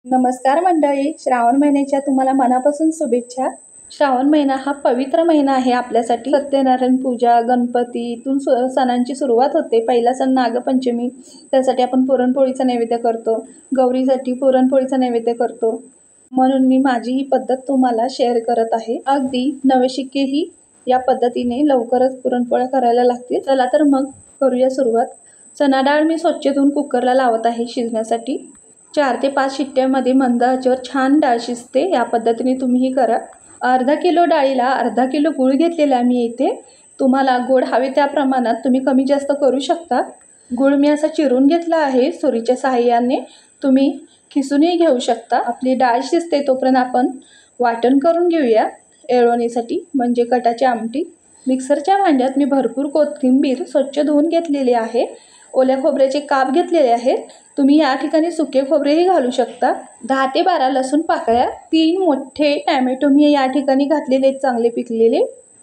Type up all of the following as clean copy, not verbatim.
नमस्कार मंडळी, श्रावण महिन्याच्या तुम्हाला मनापासून शुभेच्छा। श्रावण महिना हा पवित्र महिना आहे आपल्यासाठी। सत्यनारायण पूजा, गणपतीतून सणांची सुरुवात होते। पहिला सण नागपंचमी, त्यासाठी आपण पुरणपोळीचा नैवेद्य करतो। गौरीसाठी पुरणपोळीचा नैवेद्य करतो। म्हणून मी माझी ही पद्धत तुम्हाला शेअर करत आहे। अगदी नवशिकेही या पद्धतीने लवकरच पुरणपोळ्या करायला लागतील। चला तर मग करूया सुरुवात। चणा डाळ मी स्वच्छ धुवून कुकरला लावत आहे शिजण्यासाठी। 4 ते 5 शिट्ट्यामध्ये मंद आचेवर छान डाळ शिजते। या पद्धतीने तुम्हीही करा। अर्धा किलो डाळीला अर्धा किलो गूळ घेतलेला मी इथे। तुम्हाला गोड हवे त्या प्रमाणात तुम्ही कमी जास्त करू शकता। गूळ मी असा चिरून घेतला आहे सुरीच्या सहाय्याने, तुम्ही खिसूनही घेऊ शकता। आपली डाळ शिजते तोपर्यंत आपण वाटण करून घेऊया येळवणीसाठी, म्हणजे कटाची आमटी। मिक्सरच्या भांड्यात मी भरपूर कोथिंबीर स्वच्छ धुवून घेतलेली आहे। ओल्या खोबऱ्याचे काप घेतलेले आहेत। तुम्ही या ठिकाणी सुके खोबरेही घालू शकता। 10 ते 12 लसूण पाकळ्या, 3 मोठे टॅमॅटो मी या ठिकाणी घातलेले आहेत, चांगले पिकलेले।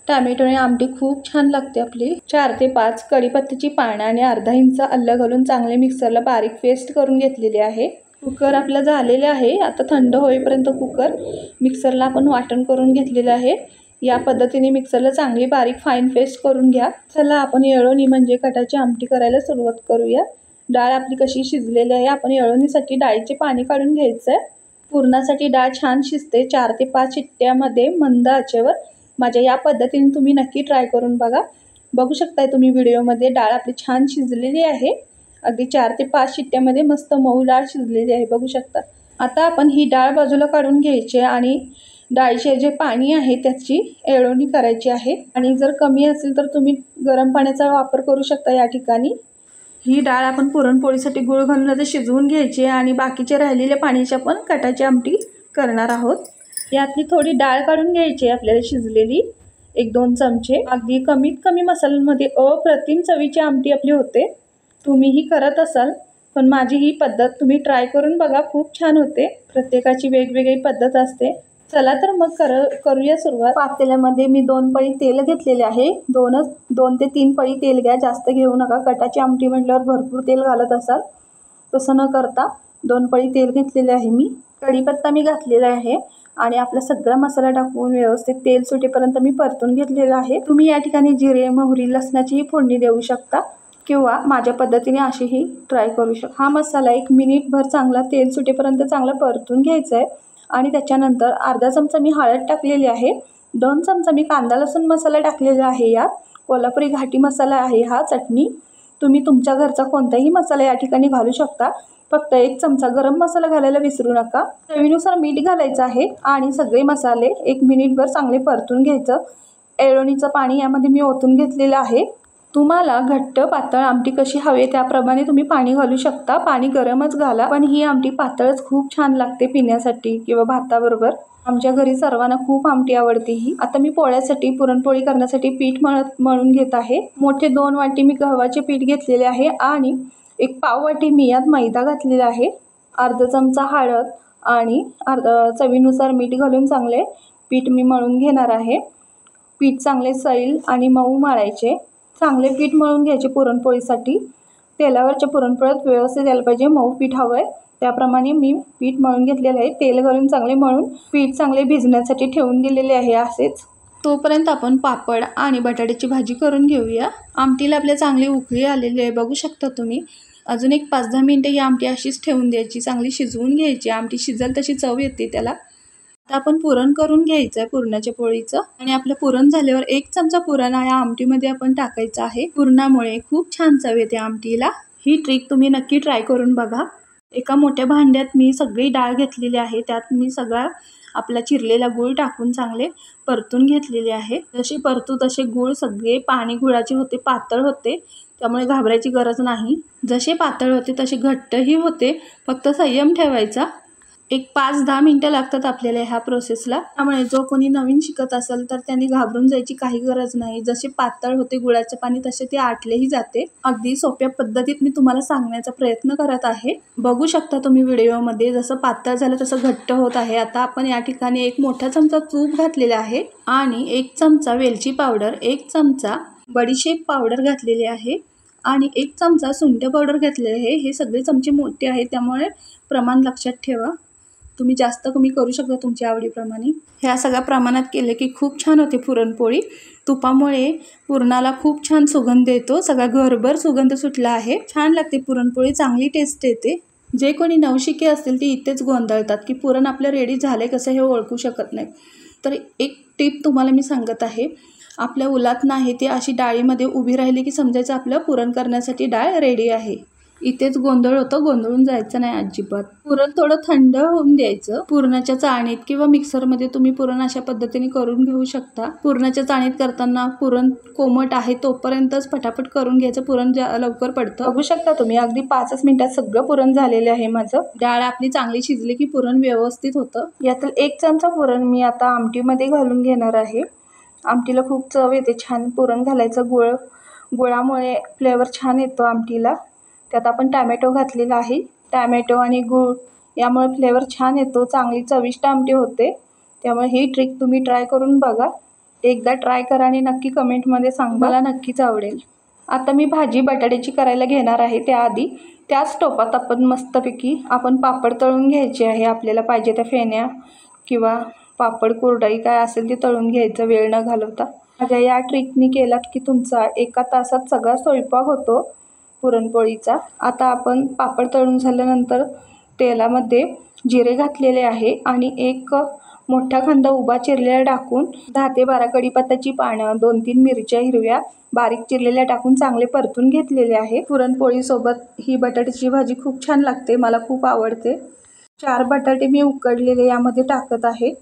टॅमॅटोने आमटी खूप छान लागते आपली। 4 ते 5 कढीपत्त्याची पानं आणि अर्धा इंच आलं घालून चांगले मिक्सरला बारीक पेस्ट करून घेतलेले आहे। कुकर आपला झालेले आहे। आता थंड होईपर्यंत कुकर मिक्सरला आपण वाटण करून घेतलेलं आहे। या पद्धतीने मिक्सरला चांगली बारीक फाईन पेस्ट करून घ्या। चला आपण येळवणी म्हणजे कटाची आमटी करायला सुरुवात करूया। डाळ आपली कशी शिजलेली आहे, आपण येळवणीसाठी डाळीचे पाणी काढून घ्यायचं आहे। पुरणासाठी डाळ छान शिजते 4 ते 5 शिट्ट्यामध्ये मंद आचेवर। माझ्या या पद्धतीने तुम्ही नक्की ट्राय करून बघा। बघू शकताय तुम्ही व्हिडिओमध्ये डाळ आपली छान शिजलेली आहे। अगदी 4 ते 5 शिट्ट्यामध्ये मस्त मऊ डाळ शिजलेली आहे, बघू शकता। आता आपण ही डाळ बाजूला काढून घ्यायची आणि डाळीचे जे पाणी आहे त्याची येळवणी करायची आहे। आणि जर कमी असेल तर तुम्ही गरम पाण्याचा वापर करू शकता। या ठिकाणी ही डाळ आपण पुरणपोळीसाठी गूळ घालून आता शिजवून घ्यायची आणि बाकीचे राहिलेले पाण्याची आपण कटाची आमटी करणार आहोत। यातली थोडी डाळ काढून घ्यायची आपल्याला शिजलेली, 1-2 चमचे। अगदी कमीत कमी मसाल्यांमध्ये अप्रतिम चवीची आमटी आपली होते। तुम्हीही करत असाल, पण माझी ही पद्धत तुम्ही ट्राय करून बघा, खूप छान होते। प्रत्येकाची वेगवेगळी पद्धत असते। चला तर मग करूया सुरुवात। पातेल्यामध्ये मी 2 पळी तेल घेतलेले आहे। 2 ते 3 पळी तेल घ्या, जास्त घेऊ नका। कटाची आमटी म्हटल्यावर भरपूर तेल घालत असाल, तसं न करता 2 पळी तेल घेतलेले आहे मी। कढीपत्ता मी घातलेला आहे आणि आपला सगळा मसाला टाकून व्यवस्थित तेल सुटेपर्यंत मी परतून घेतलेला आहे। तुम्ही या ठिकाणी जिरे, मोहरी, लसणाचीही फोडणी देऊ शकता किंवा माझ्या पद्धतीने अशीही ट्राय करू शकता। हा मसाला 1 मिनिटभर चांगला तेल सुटेपर्यंत चांगला परतून घ्यायचा आहे। आणि त्याच्यानंतर अर्धा चमचा मी हळद टाकलेली आहे। 2 चमचा मी कांदा लसूण मसाला टाकलेला आहे। यात कोल्हापुरी घाटी मसाला आहे हा, चटणी। तुम्ही तुमच्या घरचा कोणताही मसाला या ठिकाणी घालू शकता। फक्त 1 चमचा गरम मसाला घालायला विसरू नका। चवीनुसार मीठ घालायचं आहे आणि सगळे मसाले 1 मिनिटभर चांगले परतून घ्यायचं। येळवणीचं पाणी यामध्ये मी ओतून घेतलेलं आहे। तुम्हाला घट्ट पातळ आमटी कशी हवी त्याप्रमाणे तुम्ही पाणी घालू शकता। पाणी गरमच घाला, पण ही आमटी पातळच खूप छान लागते पिण्यासाठी किंवा भाताबरोबर। आमच्या घरी सर्वांना खूप आमटी आवडते ही। आता मी पोळ्यासाठी, पुरणपोळी करण्यासाठी पीठ मळून घेत आहे। मोठे 2 वाटी मी गव्हाचे पीठ घेतलेले आहे आणि 1 पाव वाटी मी यात मैदा घातलेला आहे। अर्धा चमचा हळद आणि चवीनुसार मीठ घालून चांगले पीठ मी मळून घेणार आहे। पीठ चांगले सैल आणि मऊ मळायचे। चांगले पीठ मळून घ्यायचे पुरणपोळीसाठी। तेलावरच्या पुरणपोळ्यात व्यवस्थित यायला पाहिजे, मऊ पीठ हवं आहे, त्याप्रमाणे मी पीठ मळून घेतलेलं आहे। तेल घालून चांगले मळून पीठ चांगले भिजण्यासाठी ठेवून दिलेले आहे असेच। तोपर्यंत आपण पापड आणि बटाट्याची भाजी करून घेऊया। आमटीला आपल्या चांगली उकळी आलेली आहे, बघू शकता तुम्ही। अजून एक 5-10 मिनिटं ही आमटी अशीच ठेवून द्यायची, चांगली शिजवून घ्यायची। आमटी शिजेल तशी चव येते त्याला। आता आपण पुरण करून घ्यायचं आहे पुरणाच्या पोळीचं। आणि आपलं पुरण झाल्यावर 1 चमचा पुरण या आमटीमध्ये आपण टाकायचं आहे। पुरणामुळे खूप छान चव येते आमटीला। ही ट्रिक तुम्ही नक्की ट्राय करून बघा। एका मोठ्या भांड्यात मी सगळी डाळ घेतलेली आहे। त्यात मी सगळा आपला चिरलेला गूळ टाकून चांगले परतून घेतलेले आहे। जसे परतू तसे गूळ सगळे पाणी गुळाचे होते, पातळ होते, त्यामुळे घाबरायची गरज नाही। जसे पातळ होते तसे घट्टही होते, फक्त संयम ठेवायचा। एक 5-10 मिनिटं लागतात आपल्याला ह्या प्रोसेसला। त्यामुळे जो कोणी नवीन शिकत असेल तर त्यांनी घाबरून जायची काही गरज नाही। जसे पातळ होते गुळाचे पाणी तसे ते आटलेही जाते। अगदी सोप्या पद्धतीत मी तुम्हाला सांगण्याचा प्रयत्न करत आहे। बघू शकता तुम्ही व्हिडिओमध्ये, जसं पातळ झालं तसं घट्ट होत आहे। आता आपण या ठिकाणी 1 मोठा चमचा तूप घातलेला आहे आणि 1 चमचा वेलची पावडर, 1 चमचा बडीशेप पावडर घातलेली आहे आणि 1 चमचा सुंठ पावडर घातलेली आहे। हे सगळे चमचे मोठे आहेत, त्यामुळे प्रमाण लक्षात ठेवा। तुम्ही जास्त कमी करू शकता तुमच्या आवडीप्रमाणे। ह्या सगळ्या प्रमाणात केले की खूप छान होते पुरणपोळी। तुपामुळे पुरणाला खूप छान सुगंध येतो, सगळा घरभर सुगंध सुटला आहे। छान लागते पुरणपोळी, चांगली टेस्ट येते। जे कोणी नवशिके असतील ते इथेच गोंधळतात की पुरण आपलं रेडी झाले कसं हे ओळखू शकत नाही। तर एक टिप तुम्हाला मी सांगत आहे, आपल्या उलात नाही ते अशी डाळीमध्ये उभी राहिली की समजायचं आपलं पुरण करण्यासाठी डाळ रेडी आहे। इथेच गोंधळ होतं, गोंधळून जायचं नाही अजिबात। पुरण थोडं थंड होऊन द्यायचं। पुरणाच्या चाळणीत किंवा मिक्सरमध्ये तुम्ही पुरण अशा पद्धतीने करून घेऊ शकता। पुरणाच्या चाळणीत करताना पुरण कोमट आहे तोपर्यंतच पटापट करून घ्यायचं, पुरण लवकर पडतं। बघू शकता तुम्ही अगदी 5 मिनिटात सगळं पुरण झालेलं आहे माझं। डाळ आपली चांगली शिजली की पुरण व्यवस्थित होतं। यातील 1 चमचा पुरण मी आता आमटीमध्ये घालून घेणार आहे। आमटीला खूप चव येते, छान पुरण घालायचं। गुळामुळे फ्लेवर छान येतो आमटीला। त्यात आपण टॅमॅटो घातलेला आहे, टॅमॅटो आणि गूळ यामुळे फ्लेवर छान येतो, चांगली चविष्ट आमटी होते। त्यामुळे ही ट्रिक तुम्ही ट्राय करून बघा। एकदा ट्राय करा आणि नक्की कमेंटमध्ये सांगा, मला नक्कीच आवडेल। आता मी भाजी बटाट्याची करायला घेणार आहे। त्याआधी त्याच टोपात मस्तपैकी आपण पापड तळून घ्यायचे आहे। आपल्याला पाहिजे त्या फेण्या किंवा पापड कुरडई काय असेल ते तळून घ्यायचं वेळ न घालवता। माझ्या या ट्रिकनी केलात की तुमचा 1 तासात सगळा स्वयंपाक होतो पुरणपोळीचा। आता आपण पापड तळून झाल्यानंतर तेलामध्ये जिरे घातलेले आहे आणि 1 मोठा कांदा उभा चिरलेला टाकून 10 ते 12 कढीपत्त्याची पानं, 2-3 मिरच्या हिरव्या बारीक चिरलेल्या टाकून चांगले परतून घेतलेले आहे। पुरणपोळी सोबत ही बटाट्याची भाजी खूप छान लागते, मला खूप आवडते। 4 बटाटे मी उकडलेले यामध्ये टाकत आहे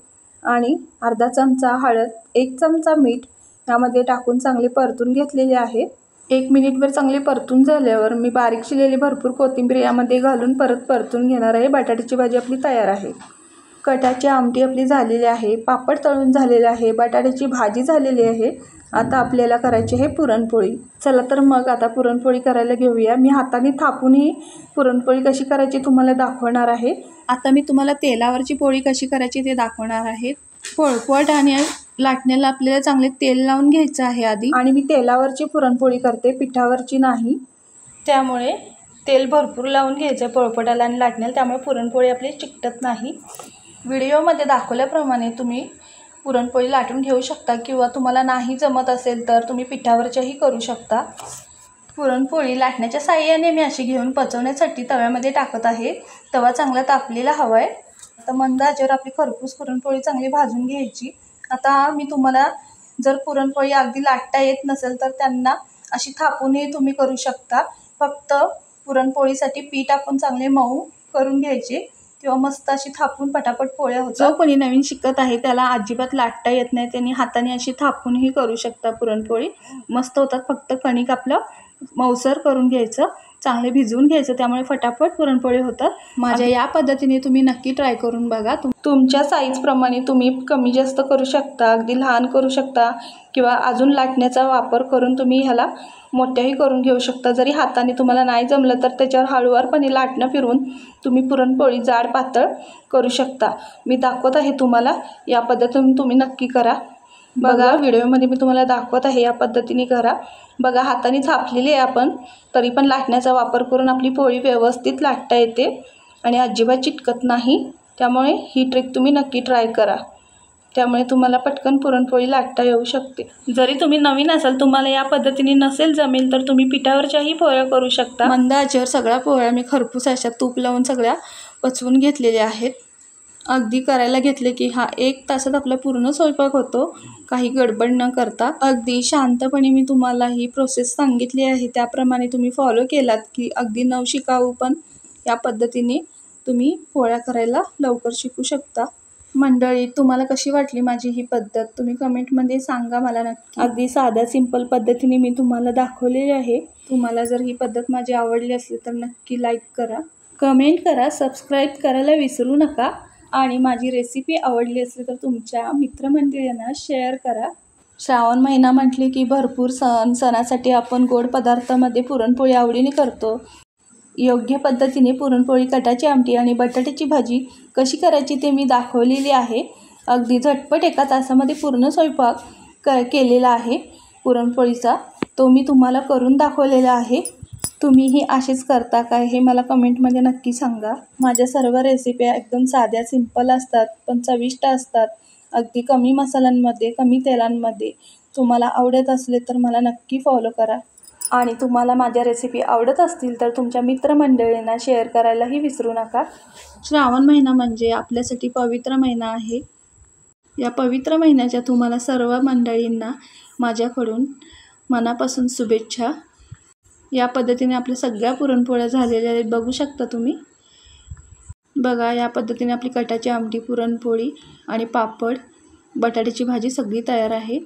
आणि अर्धा चमचा हळद, 1 चमचा मीठ यामध्ये टाकून चांगले परतून घेतलेले आहे। 1 मिनिटभर चांगले परतून झाल्यावर मी बारीक चिरलेली भरपूर कोथिंबीर यामध्ये घालून परत परतून घेणार आहे। बटाट्याची भाजी आपली तयार आहे। कटाची आमटी आपली झालेली आहे, पापड तळून झालेले आहे, बटाट्याची भाजी झालेली आहे। आता आपल्याला करायची आहे पुरणपोळी। चला तर मग आता पुरणपोळी करायला घेऊया। मी हाताने थापून ही पुरणपोळी कशी करायची तुम्हाला दाखवणार आहे। आता मी तुम्हाला तेलावरची पोळी कशी करायची ते दाखवणार आहे। पोळपट आणि लाटण्याला आपल्याला चांगले तेल लावून घ्यायचं आहे आधी, आणि मी तेलावरची पुरणपोळी करते, पिठावरची नाही। त्यामुळे तेल भरपूर लावून घ्यायचं पोळपटाला आणि लाटण्याला, त्यामुळे पुरणपोळी आपली चिकटत नाही। व्हिडिओमध्ये दाखवल्याप्रमाणे तुम्ही पुरणपोळी लाटून घेऊ शकता किंवा तुम्हाला नाही जमत असेल तर तुम्ही पिठावरच्याही करू शकता। पुरणपोळी लाटण्याच्या साहाय्याने मी अशी घेऊन पचवण्यासाठी तव्यामध्ये टाकत आहे। तवा चांगला तापलेला हवा आहे। आता मंद आचेवर आपली खरपूस पुरणपोळी चांगली भाजून घ्यायची। आता मी तुम्हाला जर पुरणपोळी अगदी लाटता येत नसेल तर त्यांना अशी थापूनही तुम्ही करू शकता। फक्त पुरणपोळीसाठी पीठ आपण चांगले मऊ करून घ्यायचे किंवा मस्त अशी थापून पटापट पोळ्या होतात। जो कोणी नवीन शिकत आहे त्याला अजिबात लाटता येत नाही, त्यांनी हाताने अशी थापूनही करू शकता पुरणपोळी, मस्त होतात। फक्त कणिक आपलं मऊसर करून घ्यायचं, चांगले भिजवून घ्यायचं, त्यामुळे फटाफट पुरणपोळी होतात। माझ्या या पद्धतीने तुम्ही नक्की ट्राय करून बघा। तुमच्या साईजप्रमाणे तुम्ही कमी जास्त करू शकता, अगदी लहान करू शकता किंवा अजून लाटण्याचा वापर करून तुम्ही ह्याला मोठ्याही करून घेऊ शकता। जरी हाताने तुम्हाला नाही जमलं तर त्याच्यावर हळूवारपणे लाटणं फिरवून तुम्ही पुरणपोळी जाड पातळ करू शकता। मी दाखवत आहे तुम्हाला, या पद्धतीने तुम्ही नक्की करा। बघा व्हिडिओमध्ये मी तुम्हाला दाखवत आहे, या पद्धतीने करा। बघा हाताने थापलेली आहे आपण, तरी पण लाटण्याचा वापर करून आपली पोळी व्यवस्थित लाटता येते आणि अजिबात चिटकत नाही। त्यामुळे ही ट्रिक तुम्ही नक्की ट्राय करा, त्यामुळे तुम्हाला पटकन पुरणपोळी लाटता येऊ शकते। जरी तुम्ही नवीन असाल, तुम्हाला या पद्धतीने नसेल जमेल तर तुम्ही पिठावरच्याही पोळ्या करू शकता। मंद आचेवर सगळ्या पोळ्या मी खरपूस अशा तूप लावून सगळ्या पचवून घेतलेल्या आहेत। अगदी करायला घेतले की 1 तासात आपला पूर्ण स्वयंपाक होतो, काही गडबड न करता। अगदी शांतपणे मी तुम्हाला ही प्रोसेस सांगितली आहे, त्याप्रमाणे तुम्ही फॉलो केलात की अगदी नवशिकाऊ पण या पद्धतीने तुम्ही पोळ्या करायला लवकर शिकू शकता। मंडळी, तुम्हाला कशी वाटली माझी ही पद्धत तुम्ही कमेंटमध्ये सांगा मला नक्की। अगदी साध्या सिंपल पद्धतीने मी तुम्हाला दाखवलेली आहे। तुम्हाला जर ही पद्धत माझी आवडली असली तर नक्की लाईक करा, कमेंट करा, सबस्क्राईब करायला विसरू नका आणि माझी रेसिपी आवडली असली तर तुमच्या मित्रमंडळींना शेअर करा। श्रावण महिना म्हटले की भरपूर सणासाठी आपण गोड पदार्थामध्ये पुरणपोळी आवडीने करतो। योग्य पद्धतीने पुरणपोळी, कटाची आमटी आणि बटाट्याची भाजी कशी करायची ते मी दाखवलेली आहे। अगदी झटपट 1 तासामध्ये पूर्ण स्वयंपाक केलेला आहे पुरणपोळीचा, तो मी तुम्हाला करून दाखवलेला आहे। तुम्हीही अशीच करता काय हे मला कमेंटमध्ये नक्की सांगा. माझ्या सर्व रेसिपी एकदम साध्या सिंपल असतात पण चविष्ट असतात. अगदी कमी मसाल्यांमध्ये, कमी तेलांमध्ये. तुम्हाला आवडत असले तर मला नक्की फॉलो करा. आणि तुम्हाला माझ्या रेसिपी आवडत असतील तर तुमच्या मित्रमंडळींना शेअर करायलाही विसरू नका. श्रावण महिना म्हणजे आपल्यासाठी पवित्र महिना आहे. या पवित्र महिन्याच्या तुम्हाला सर्व मंडळींना माझ्याकडून मनापासून शुभेच्छा. या पद्धतीने आपल्या सगळ्या पुरणपोळ्या झालेल्या आहेत, बघू शकता तुम्ही. बघा, या पद्धतीने आपली कटाची आमटी, पुरणपोळी आणि पापड, बटाट्याची भाजी सगळी तयार आहे.